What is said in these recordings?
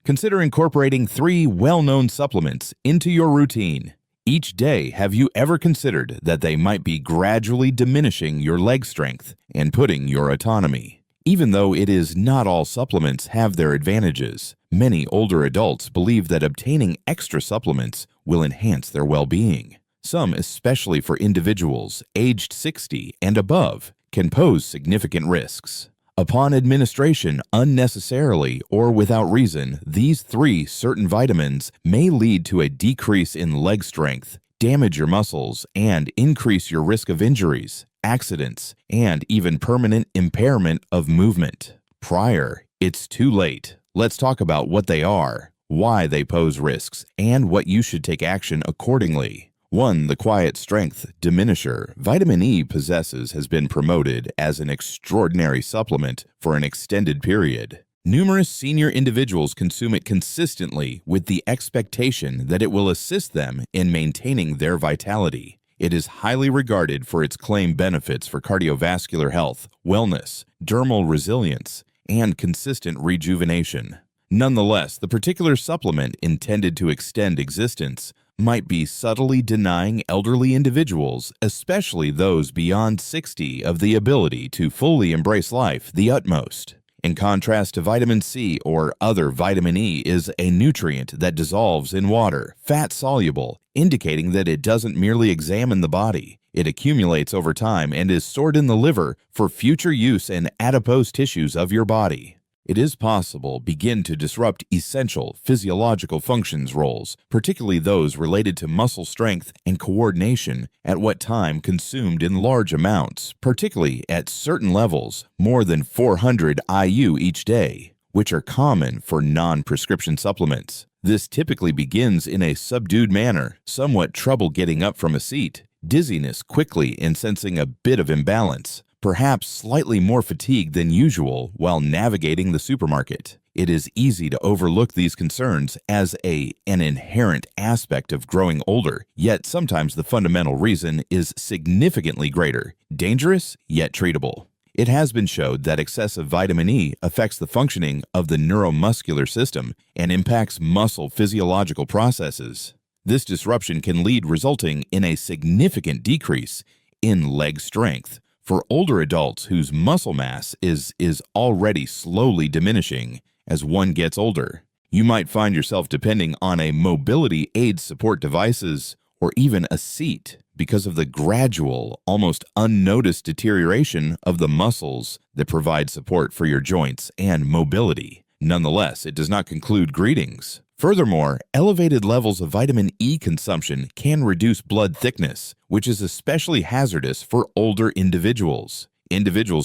Consider incorporating 3 well-known supplements into your routine. Each day, have you ever considered that they might be gradually diminishing your leg strength and putting your autonomy? Even though it is not all supplements have their advantages, many older adults believe that obtaining extra supplements will enhance their well-being. Some, especially for individuals aged 60 and above, can pose significant risks. Upon administration unnecessarily or without reason, these 3 certain vitamins may lead to a decrease in leg strength, damage your muscles, and increase your risk of injuries, accidents, and even permanent impairment of movement. It's too late. Let's talk about what they are, why they pose risks, and what you should take action accordingly. 1. The quiet strength diminisher vitamin E possesses has been promoted as an extraordinary supplement for an extended period. Numerous senior individuals consume it consistently with the expectation that it will assist them in maintaining their vitality. It is highly regarded for its claimed benefits for cardiovascular health, wellness, dermal resilience, and consistent rejuvenation. Nonetheless, the particular supplement intended to extend existence might be subtly denying elderly individuals, especially those beyond 60, of the ability to fully embrace life the utmost. In contrast to vitamin C or other vitamin E is a nutrient that dissolves in water, fat-soluble, indicating that it doesn't merely examine the body. It accumulates over time and is stored in the liver for future use in adipose tissues of your body. It is possible begin to disrupt essential physiological functions roles, particularly those related to muscle strength and coordination, at what time consumed in large amounts, particularly at certain levels, more than 400 IU each day, which are common for non-prescription supplements. This typically begins in a subdued manner, somewhat trouble getting up from a seat, dizziness quickly and sensing a bit of imbalance, perhaps slightly more fatigue than usual while navigating the supermarket. It is easy to overlook these concerns as an inherent aspect of growing older, yet sometimes the fundamental reason is significantly greater, dangerous yet treatable. It has been shown that excessive vitamin E affects the functioning of the neuromuscular system and impacts muscle physiological processes. This disruption can lead resulting in a significant decrease in leg strength for older adults whose muscle mass is already slowly diminishing as one gets older. You might find yourself depending on a mobility aid support devices or even a seat because of the gradual, almost unnoticed deterioration of the muscles that provide support for your joints and mobility. Nonetheless, it does not conclude greetings. Furthermore, elevated levels of vitamin E consumption can reduce blood thickness, which is especially hazardous for older individuals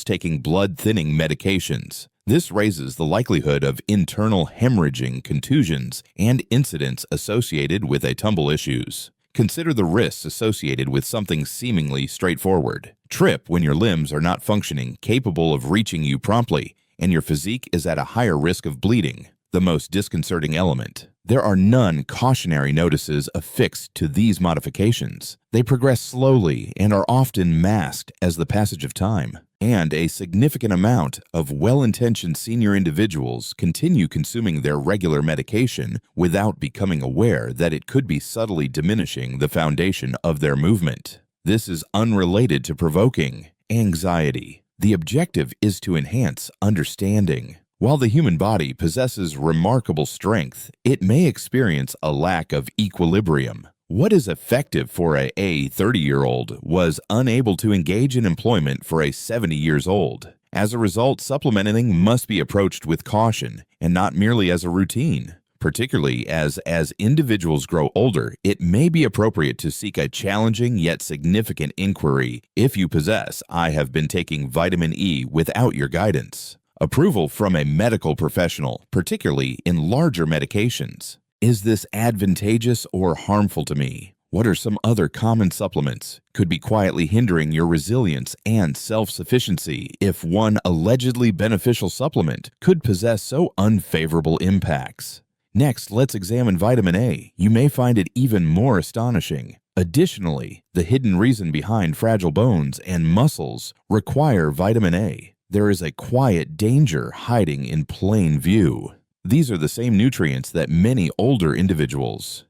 taking blood-thinning medications. This raises the likelihood of internal hemorrhaging, contusions, and incidents associated with a tumble issues. Consider the risks associated with something seemingly straightforward. Trip when your limbs are not functioning, capable of reaching you promptly, and your physique is at a higher risk of bleeding. The most disconcerting element. There are none cautionary notices affixed to these modifications. They progress slowly and are often masked as the passage of time. And a significant amount of well-intentioned senior individuals continue consuming their regular medication without becoming aware that it could be subtly diminishing the foundation of their movement. This is unrelated to provoking anxiety. The objective is to enhance understanding. While the human body possesses remarkable strength, it may experience a lack of equilibrium. What is effective for a 30-year-old was unable to engage in employment for a 70 years old. As a result, supplementing must be approached with caution and not merely as a routine. Particularly as individuals grow older, it may be appropriate to seek a challenging yet significant inquiry if you possess "I have been taking vitamin E without your guidance." Approval from a medical professional, particularly in larger medications. Is this advantageous or harmful to me? What are some other common supplements could be quietly hindering your resilience and self-sufficiency if one allegedly beneficial supplement could possess so unfavorable impacts? Next, let's examine vitamin A. You may find it even more astonishing. Additionally, the hidden reason behind fragile bones and muscles require vitamin A. There is a quiet danger hiding in plain view. These are the same nutrients that many older individuals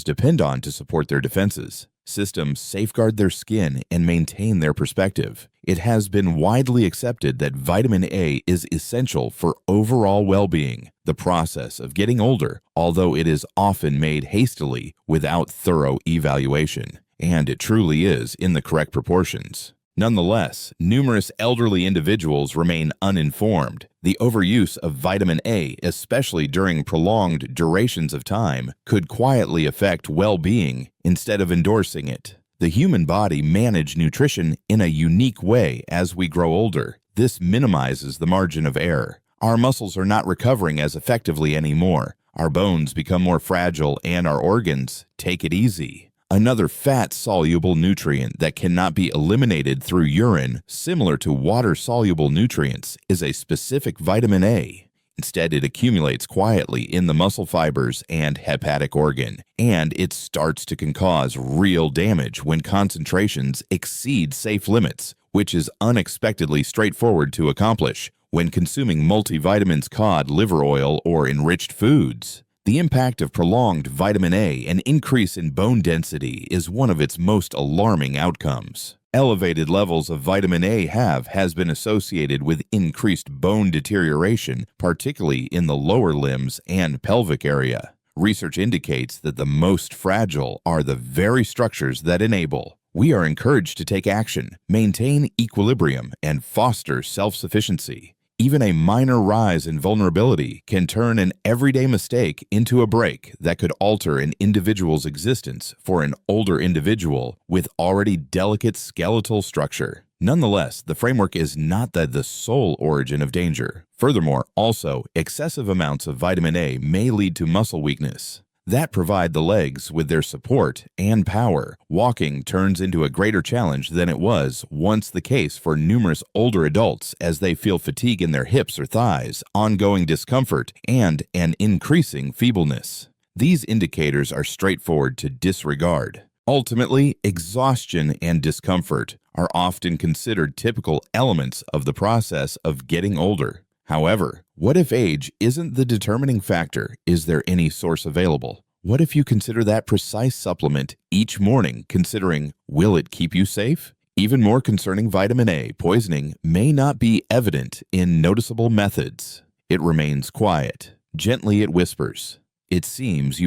depend on to support their defenses. Systems safeguard their skin and maintain their perspective. It has been widely accepted that vitamin A is essential for overall well-being. The process of getting older, although it is often made hastily without thorough evaluation, and it truly is in the correct proportions. Nonetheless, numerous elderly individuals remain uninformed. The overuse of vitamin A, especially during prolonged durations of time, could quietly affect well-being instead of endorsing it. The human body manages nutrition in a unique way as we grow older. This minimizes the margin of error. Our muscles are not recovering as effectively anymore. Our bones become more fragile and our organs take it easy. Another fat-soluble nutrient that cannot be eliminated through urine, similar to water-soluble nutrients, is a specific vitamin A. Instead, it accumulates quietly in the muscle fibers and hepatic organ, and it starts to cause real damage when concentrations exceed safe limits, which is unexpectedly straightforward to accomplish when consuming multivitamins, cod, liver oil, or enriched foods. The impact of prolonged vitamin A and increase in bone density is one of its most alarming outcomes. Elevated levels of vitamin A has been associated with increased bone deterioration, particularly in the lower limbs and pelvic area. Research indicates that the most fragile are the very structures that enable. We are encouraged to take action, maintain equilibrium, and foster self-sufficiency. Even a minor rise in vulnerability can turn an everyday mistake into a break that could alter an individual's existence for an older individual with already delicate skeletal structure. Nonetheless, the framework is not the sole origin of danger. Furthermore, also, excessive amounts of vitamin A may lead to muscle weakness. That provide the legs with their support and power. Walking turns into a greater challenge than it was once the case for numerous older adults as they feel fatigue in their hips or thighs, ongoing discomfort, and an increasing feebleness. These indicators are straightforward to disregard. Ultimately, exhaustion and discomfort are often considered typical elements of the process of getting older. However, what if age isn't the determining factor? Is there any source available? What if you consider that precise supplement each morning, considering will it keep you safe? Even more concerning, vitamin A poisoning may not be evident in noticeable methods. It remains quiet. Gently it whispers. It seems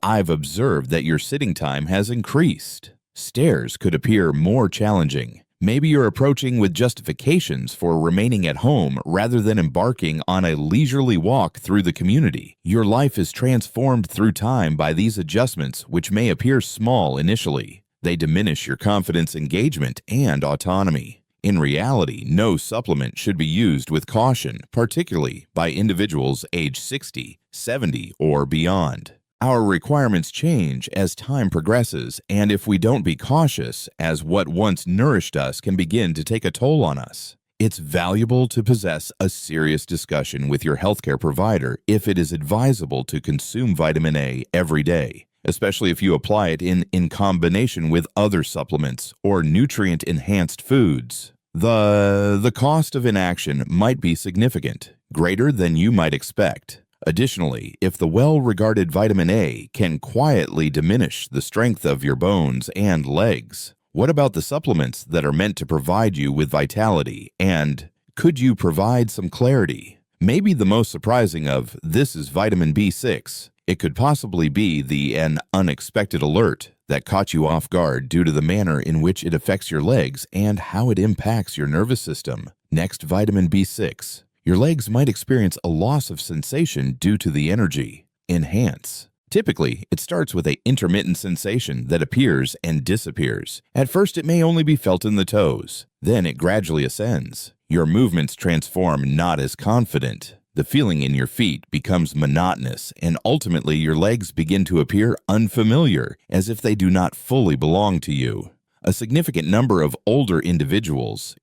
I've observed that your sitting time has increased. Stairs could appear more challenging. Maybe you're approaching with justifications for remaining at home rather than embarking on a leisurely walk through the community. Your life is transformed through time by these adjustments, which may appear small initially. They diminish your confidence, engagement, and autonomy. In reality, no supplement should be used with caution, particularly by individuals age 60, 70, or beyond. Our requirements change as time progresses, and if we don't be cautious, as what once nourished us can begin to take a toll on us. It's valuable to possess a serious discussion with your healthcare provider if it is advisable to consume vitamin A every day, especially if you apply it in combination with other supplements or nutrient-enhanced foods. The cost of inaction might be significant, greater than you might expect. Additionally, if the well-regarded vitamin A can quietly diminish the strength of your bones and legs, what about the supplements that are meant to provide you with vitality? And could you provide some clarity? Maybe the most surprising of this is vitamin B6. It could possibly be an unexpected alert that caught you off guard due to the manner in which it affects your legs and how it impacts your nervous system. Next, vitamin B6. Your legs might experience a loss of sensation due to the energy. Enhance. Typically, it starts with an intermittent sensation that appears and disappears. At first, it may only be felt in the toes. Then it gradually ascends. Your movements transform not as confident. The feeling in your feet becomes monotonous, and ultimately your legs begin to appear unfamiliar, as if they do not fully belong to you. A significant number of older individuals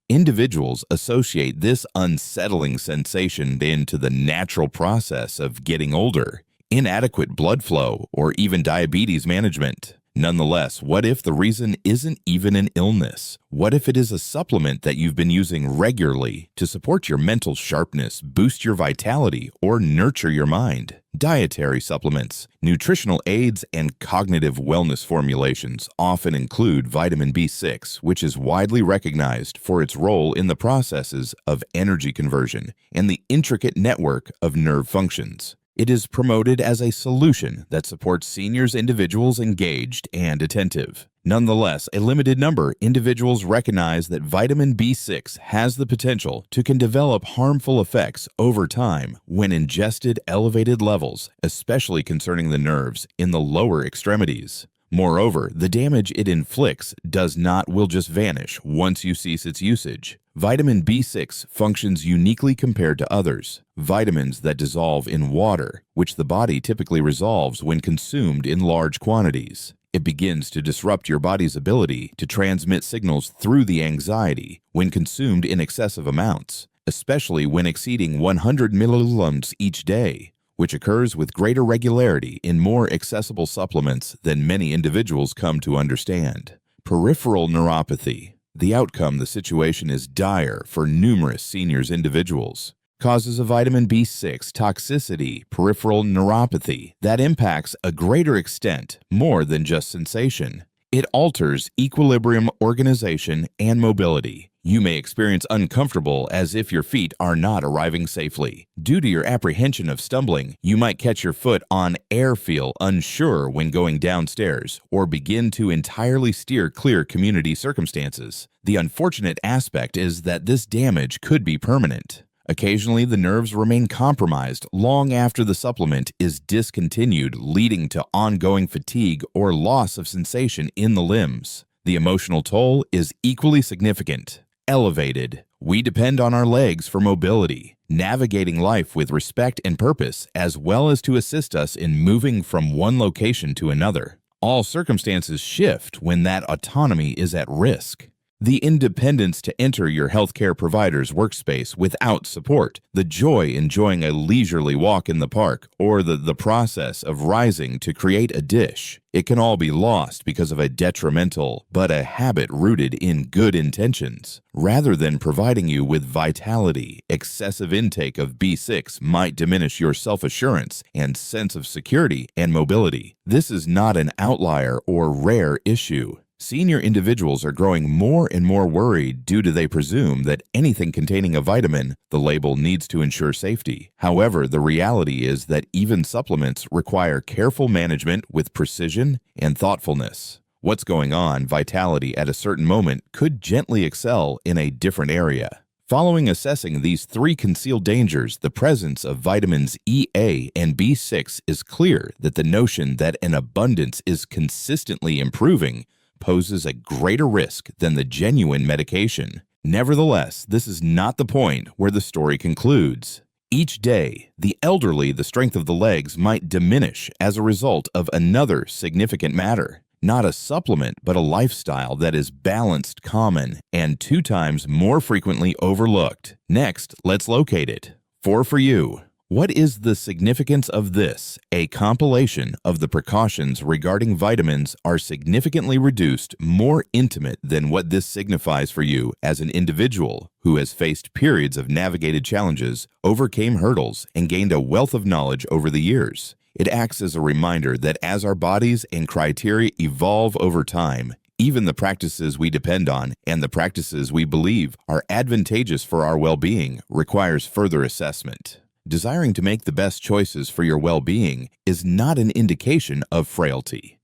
associate this unsettling sensation into the natural process of getting older, inadequate blood flow, or even diabetes management. Nonetheless, what if the reason isn't even an illness? What if it is a supplement that you've been using regularly to support your mental sharpness, boost your vitality, or nurture your mind? Dietary supplements, nutritional aids, and cognitive wellness formulations often include vitamin B6, which is widely recognized for its role in the processes of energy conversion and the intricate network of nerve functions. It is promoted as a solution that supports seniors individuals engaged and attentive. Nonetheless, a limited number individuals recognize that vitamin B6 has the potential to can develop harmful effects over time when ingested elevated levels, especially concerning the nerves in the lower extremities. Moreover, the damage it inflicts will just vanish once you cease its usage. Vitamin B6 functions uniquely compared to others, vitamins that dissolve in water, which the body typically resolves when consumed in large quantities. It begins to disrupt your body's ability to transmit signals through the anxiety when consumed in excessive amounts, especially when exceeding 100 millilums each day, which occurs with greater regularity in more accessible supplements than many individuals come to understand. Peripheral neuropathy. The outcome, the situation is dire for numerous seniors individuals. Causes of vitamin B6 toxicity, peripheral neuropathy, that impacts a greater extent, more than just sensation. It alters equilibrium, organization, and mobility. You may experience uncomfortable as if your feet are not arriving safely. Due to your apprehension of stumbling, you might catch your foot on air, feel unsure when going downstairs, or begin to entirely steer clear community circumstances. The unfortunate aspect is that this damage could be permanent. Occasionally, the nerves remain compromised long after the supplement is discontinued, leading to ongoing fatigue or loss of sensation in the limbs. The emotional toll is equally significant. Elevated. We depend on our legs for mobility, navigating life with respect and purpose, as well as to assist us in moving from one location to another. All circumstances shift when that autonomy is at risk. The independence to enter your healthcare provider's workspace without support, the joy enjoying a leisurely walk in the park, or the process of rising to create a dish. It can all be lost because of a detrimental, but a habit rooted in good intentions. Rather than providing you with vitality, excessive intake of B6 might diminish your self-assurance and sense of security and mobility. This is not an outlier or rare issue. Senior individuals are growing more and more worried due to they presume that anything containing a vitamin, the label needs to ensure safety. However, the reality is that even supplements require careful management with precision and thoughtfulness. What's going on, vitality at a certain moment could gently excel in a different area. Following assessing these three concealed dangers, the presence of vitamins E, A, and B6 is clear that the notion that an abundance is consistently improving poses a greater risk than the genuine medication. Nevertheless, this is not the point where the story concludes. Each day, the elderly, the strength of the legs might diminish as a result of another significant matter. Not a supplement, but a lifestyle that is balanced, common, and 2 times more frequently overlooked. Next, let's locate it. 4 for you. What is the significance of this? A compilation of the precautions regarding vitamins are significantly reduced, more intimate than what this signifies for you as an individual who has faced periods of navigated challenges, overcame hurdles, and gained a wealth of knowledge over the years. It acts as a reminder that as our bodies and criteria evolve over time, even the practices we depend on and the practices we believe are advantageous for our well-being requires further assessment. Desiring to make the best choices for your well-being is not an indication of frailty.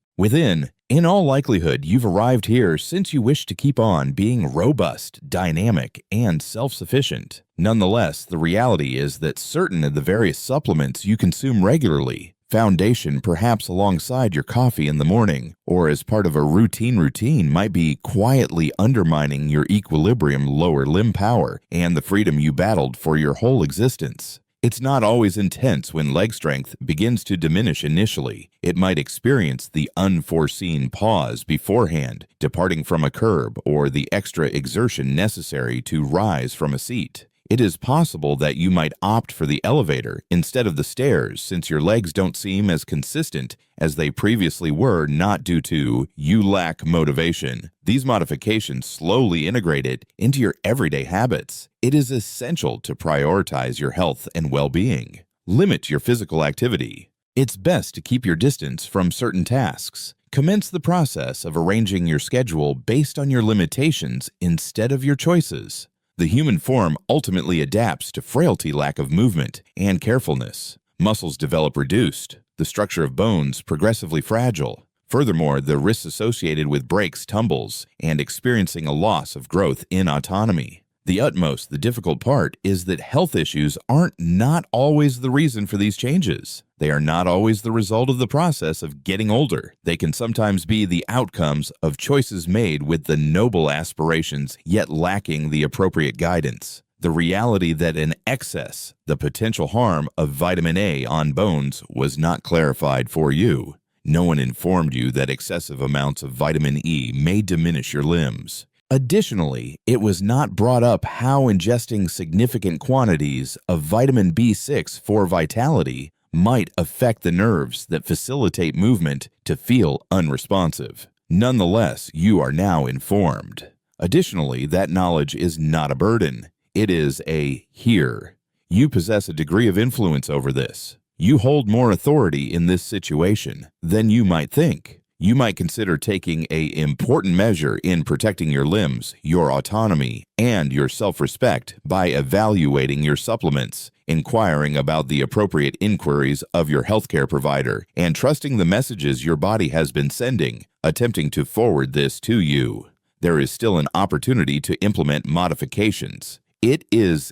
In all likelihood, you've arrived here since you wish to keep on being robust, dynamic, and self-sufficient. Nonetheless, the reality is that certain of the various supplements you consume regularly, foundation perhaps alongside your coffee in the morning, or as part of a routine might be quietly undermining your equilibrium, lower limb power, and the freedom you battled for your whole existence. It's not always intense when leg strength begins to diminish initially. It might experience the unforeseen pause beforehand, departing from a curb, or the extra exertion necessary to rise from a seat. It is possible that you might opt for the elevator instead of the stairs since your legs don't seem as consistent as they previously were, not due to you lack motivation. These modifications slowly integrate it into your everyday habits. It is essential to prioritize your health and well-being. Limit your physical activity. It's best to keep your distance from certain tasks. Commence the process of arranging your schedule based on your limitations instead of your choices. The human form ultimately adapts to frailty, lack of movement, and carefulness. Muscles develop reduced, the structure of bones progressively fragile. Furthermore, the risks associated with breaks, tumbles, and experiencing a loss of growth in autonomy. The difficult part is that health issues aren't not always the reason for these changes. They are not always the result of the process of getting older. They can sometimes be the outcomes of choices made with the noble aspirations yet lacking the appropriate guidance. The reality that in excess, the potential harm of vitamin A on bones was not clarified for you. No one informed you that excessive amounts of vitamin E may diminish your limbs. Additionally, it was not brought up how ingesting significant quantities of vitamin B6 for vitality might affect the nerves that facilitate movement to feel unresponsive. Nonetheless, you are now informed. Additionally, that knowledge is not a burden. It is a here. You possess a degree of influence over this. You hold more authority in this situation than you might think. You might consider taking an important measure in protecting your limbs, your autonomy, and your self-respect by evaluating your supplements, inquiring about the appropriate inquiries of your healthcare provider, and trusting the messages your body has been sending, attempting to forward this to you. There is still an opportunity to implement modifications. It is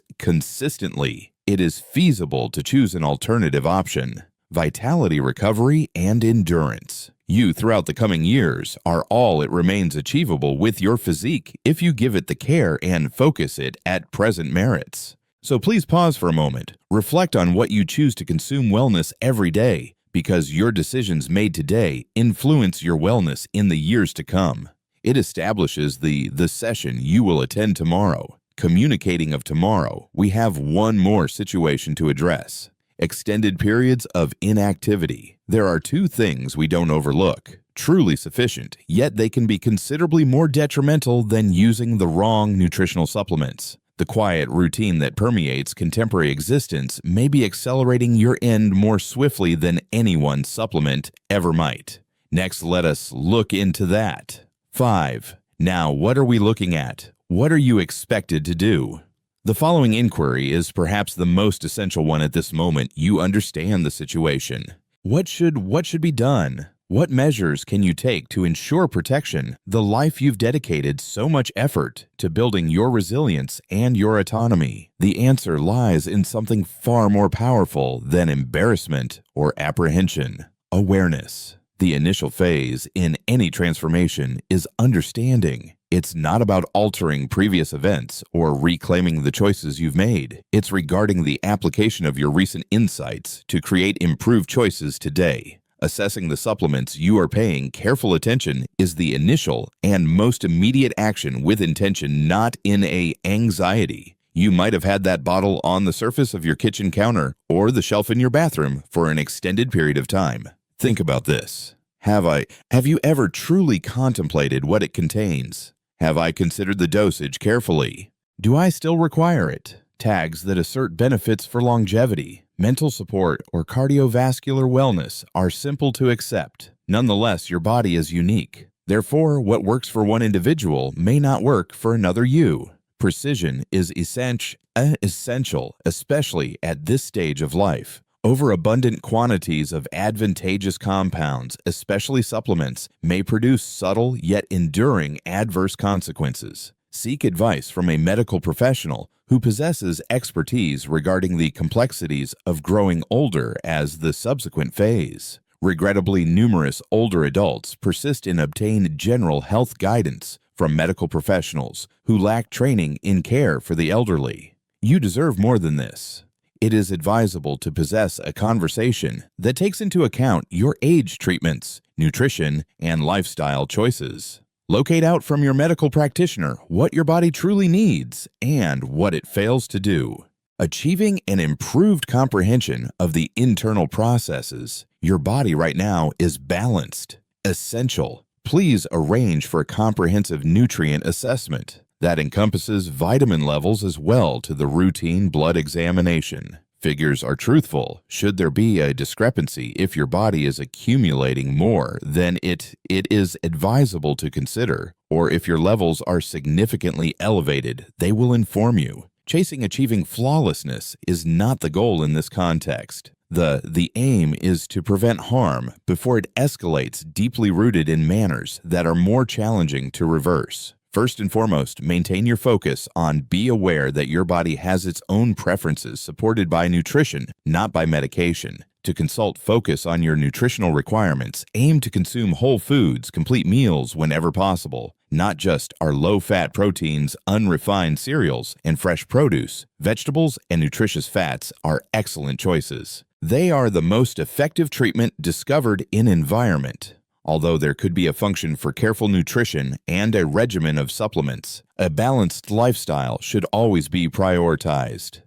feasible to choose an alternative option. Vitality recovery and endurance. You, throughout the coming years, are all it remains achievable with your physique if you give it the care and focus it at present merits. So please pause for a moment. Reflect on what you choose to consume wellness every day, because your decisions made today influence your wellness in the years to come. It establishes the session you will attend tomorrow. Communicating of tomorrow, we have one more situation to address. Extended periods of inactivity. There are two things we don't overlook. Truly sufficient, yet they can be considerably more detrimental than using the wrong nutritional supplements. The quiet routine that permeates contemporary existence may be accelerating your end more swiftly than anyone's supplement ever might. Next, let us look into that. 5. Now, what are we looking at? What are you expected to do? The following inquiry is perhaps the most essential one at this moment. You understand the situation. What should be done? What measures can you take to ensure protection, the life you've dedicated so much effort to building your resilience and your autonomy? The answer lies in something far more powerful than embarrassment or apprehension: awareness. The initial phase in any transformation is understanding. It's not about altering previous events or reclaiming the choices you've made. It's regarding the application of your recent insights to create improved choices today. Assessing the supplements you are paying careful attention is the initial and most immediate action with intention, not in anxiety. You might have had that bottle on the surface of your kitchen counter or the shelf in your bathroom for an extended period of time. Think about this. Have you ever truly contemplated what it contains? Have I considered the dosage carefully? Do I still require it? Tags that assert benefits for longevity, mental support, or cardiovascular wellness are simple to accept. Nonetheless, your body is unique. Therefore, what works for one individual may not work for another you. Precision is essential, especially at this stage of life. Overabundant quantities of advantageous compounds, especially supplements, may produce subtle yet enduring adverse consequences. Seek advice from a medical professional who possesses expertise regarding the complexities of growing older as the subsequent phase. Regrettably, numerous older adults persist in obtaining general health guidance from medical professionals who lack training in care for the elderly. You deserve more than this. It is advisable to possess a conversation that takes into account your age treatments, nutrition, and lifestyle choices. Locate out from your medical practitioner what your body truly needs and what it fails to do. Achieving an improved comprehension of the internal processes, your body right now is balanced, essential. Please arrange for a comprehensive nutrient assessment that encompasses vitamin levels as well to the routine blood examination. Figures are truthful should there be a discrepancy if your body is accumulating more than it is advisable to consider, or if your levels are significantly elevated, they will inform you. Chasing achieving flawlessness is not the goal in this context. The aim is to prevent harm before it escalates, deeply rooted in manners that are more challenging to reverse. First and foremost, maintain your focus on be aware that your body has its own preferences supported by nutrition, not by medication. To consult, focus on your nutritional requirements. Aim to consume whole foods, complete meals whenever possible, not just our low-fat proteins, unrefined cereals, and fresh produce. Vegetables and nutritious fats are excellent choices. They are the most effective treatment discovered in environment. Although there could be a function for careful nutrition and a regimen of supplements, a balanced lifestyle should always be prioritized.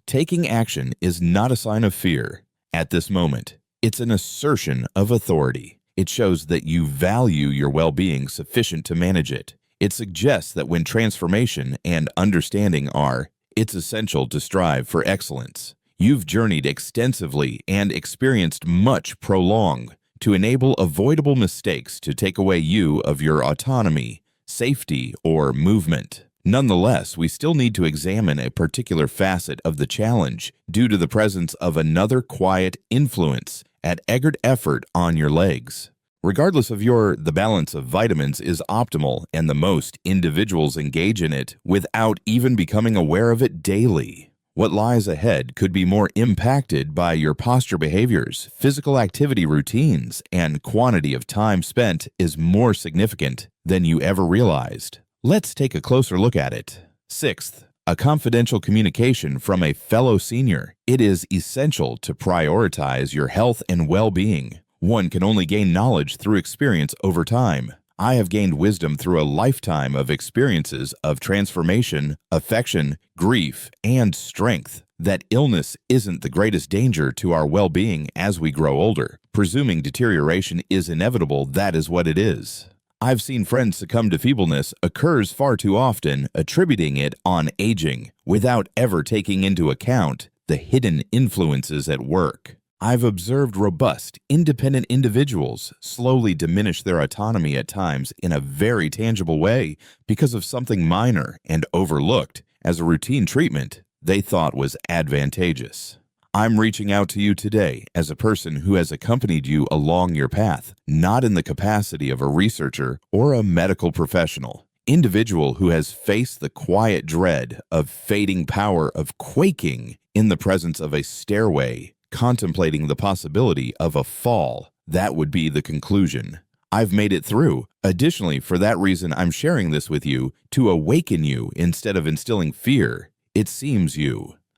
Taking action is not a sign of fear. At this moment, it's an assertion of authority. It shows that you value your well-being sufficient to manage it. It suggests that when transformation and understanding it's essential to strive for excellence. You've journeyed extensively and experienced much prolonged to enable avoidable mistakes to take away you of your autonomy, safety, or movement. Nonetheless, we still need to examine a particular facet of the challenge due to the presence of another quiet influence at egged effort on your legs. Regardless of the balance of vitamins is optimal, and the most individuals engage in it without even becoming aware of it daily. What lies ahead could be more impacted by your posture behaviors, physical activity routines, and quantity of time spent is more significant than you ever realized. Let's take a closer look at it. Sixth, a confidential communication from a fellow senior. It is essential to prioritize your health and well-being. One can only gain knowledge through experience over time. I have gained wisdom through a lifetime of experiences of transformation, affection, grief, and strength. That illness isn't the greatest danger to our well-being as we grow older. Presuming deterioration is inevitable, that is what it is. I've seen friends succumb to feebleness occurs far too often, attributing it on aging, without ever taking into account the hidden influences at work. I've observed robust, independent individuals slowly diminish their autonomy at times in a very tangible way because of something minor and overlooked as a routine treatment they thought was advantageous. I'm reaching out to you today as a person who has accompanied you along your path, not in the capacity of a researcher or a medical professional. Individual who has faced the quiet dread of fading power of quaking in the presence of a stairway, contemplating the possibility of a fall. That would be the conclusion. I've made it through. Additionally, for that reason, I'm sharing this with you to awaken you instead of instilling fear. It seems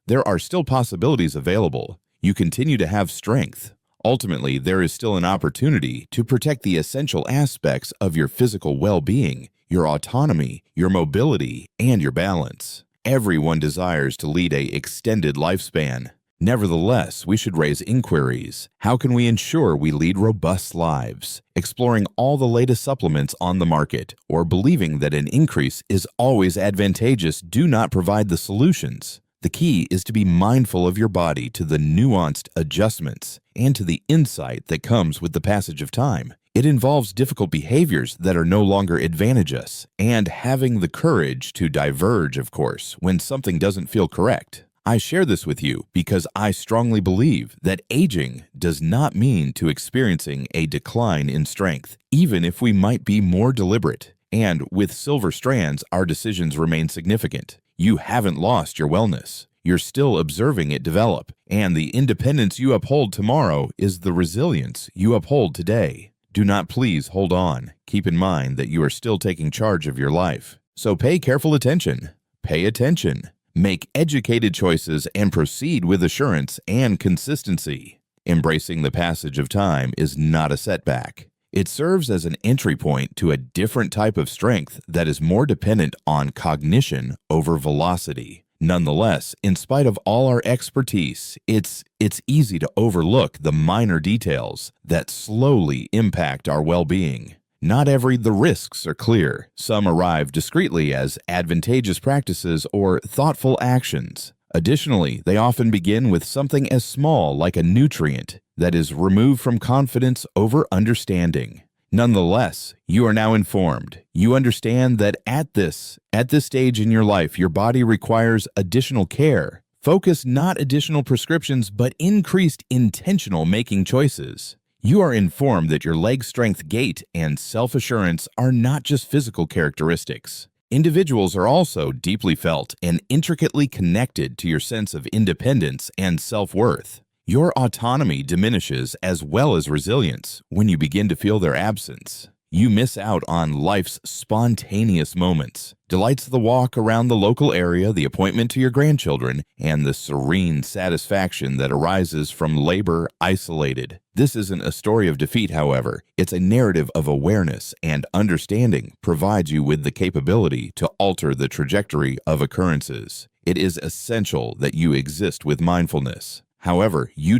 there are still possibilities available. You continue to have strength. Ultimately, there is still an opportunity to protect the essential aspects of your physical well-being, your autonomy, your mobility, and your balance. Everyone desires to lead an extended lifespan. Nevertheless, we should raise inquiries. How can we ensure we lead robust lives? Exploring all the latest supplements on the market or believing that an increase is always advantageous do not provide the solutions. The key is to be mindful of your body, to the nuanced adjustments, and to the insight that comes with the passage of time. It involves difficult behaviors that are no longer advantageous, and having the courage to diverge, of course, when something doesn't feel correct. I share this with you because I strongly believe that aging does not mean to experiencing a decline in strength, even if we might be more deliberate. And with silver strands, our decisions remain significant. You haven't lost your wellness. You're still observing it develop, and the independence you uphold tomorrow is the resilience you uphold today. Do not please hold on. Keep in mind that you are still taking charge of your life. So pay careful attention. Pay attention. Make educated choices and proceed with assurance and consistency. Embracing the passage of time is not a setback. It serves as an entry point to a different type of strength that is more dependent on cognition over velocity. Nonetheless, in spite of all our expertise, it's easy to overlook the minor details that slowly impact our well-being. Not the risks are clear. Some arrive discreetly as advantageous practices or thoughtful actions. Additionally, they often begin with something as small like a nutrient that is removed from confidence over understanding. Nonetheless, you are now informed. You understand that at this stage in your life, your body requires additional care. Focus not additional prescriptions, but increased intentional making choices. You are informed that your leg strength, gait, and self-assurance are not just physical characteristics. Individuals are also deeply felt and intricately connected to your sense of independence and self-worth. Your autonomy diminishes as well as resilience when you begin to feel their absence. You miss out on life's spontaneous moments, delights of the walk around the local area, the appointment to your grandchildren, and the serene satisfaction that arises from labor isolated. This isn't a story of defeat, however. It's a narrative of awareness, and understanding provides you with the capability to alter the trajectory of occurrences. It is essential that you exist with mindfulness. However, you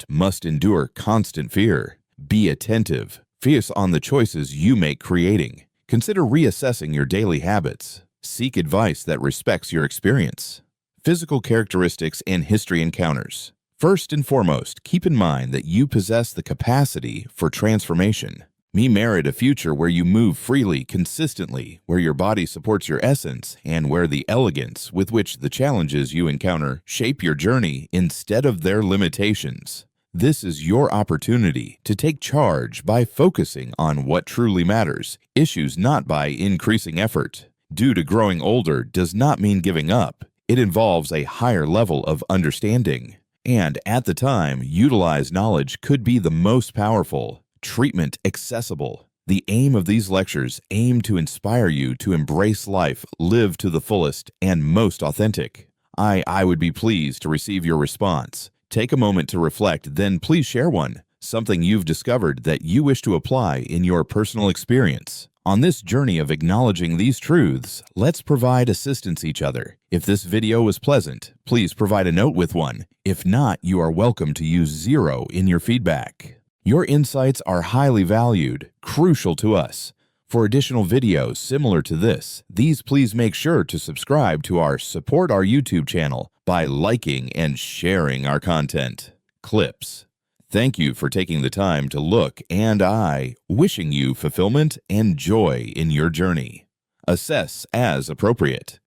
must endure constant fear. Be attentive. Focus on the choices you make creating. Consider reassessing your daily habits. Seek advice that respects your experience. Physical characteristics and history encounters. First and foremost, keep in mind that you possess the capacity for transformation. Merit a future where you move freely, consistently, where your body supports your essence, and where the elegance with which the challenges you encounter shape your journey instead of their limitations. This is your opportunity to take charge by focusing on what truly matters, issues not by increasing effort. Due to growing older does not mean giving up. It involves a higher level of understanding. And at the time, utilized knowledge could be the most powerful. Treatment accessible. The aim of these lectures aim to inspire you to embrace life, live to the fullest, and most authentic. I would be pleased to receive your response. Take a moment to reflect, then please share something you've discovered that you wish to apply in your personal experience. On this journey of acknowledging these truths, let's provide assistance each other. If this video was pleasant, please provide a note with one. If not, you are welcome to use 0 in your feedback. Your insights are highly valued, crucial to us. For additional videos similar to this, please make sure to subscribe to our Support Our YouTube channel by liking and sharing our content. Clips. Thank you for taking the time to look, and wishing you fulfillment and joy in your journey. Assess as appropriate.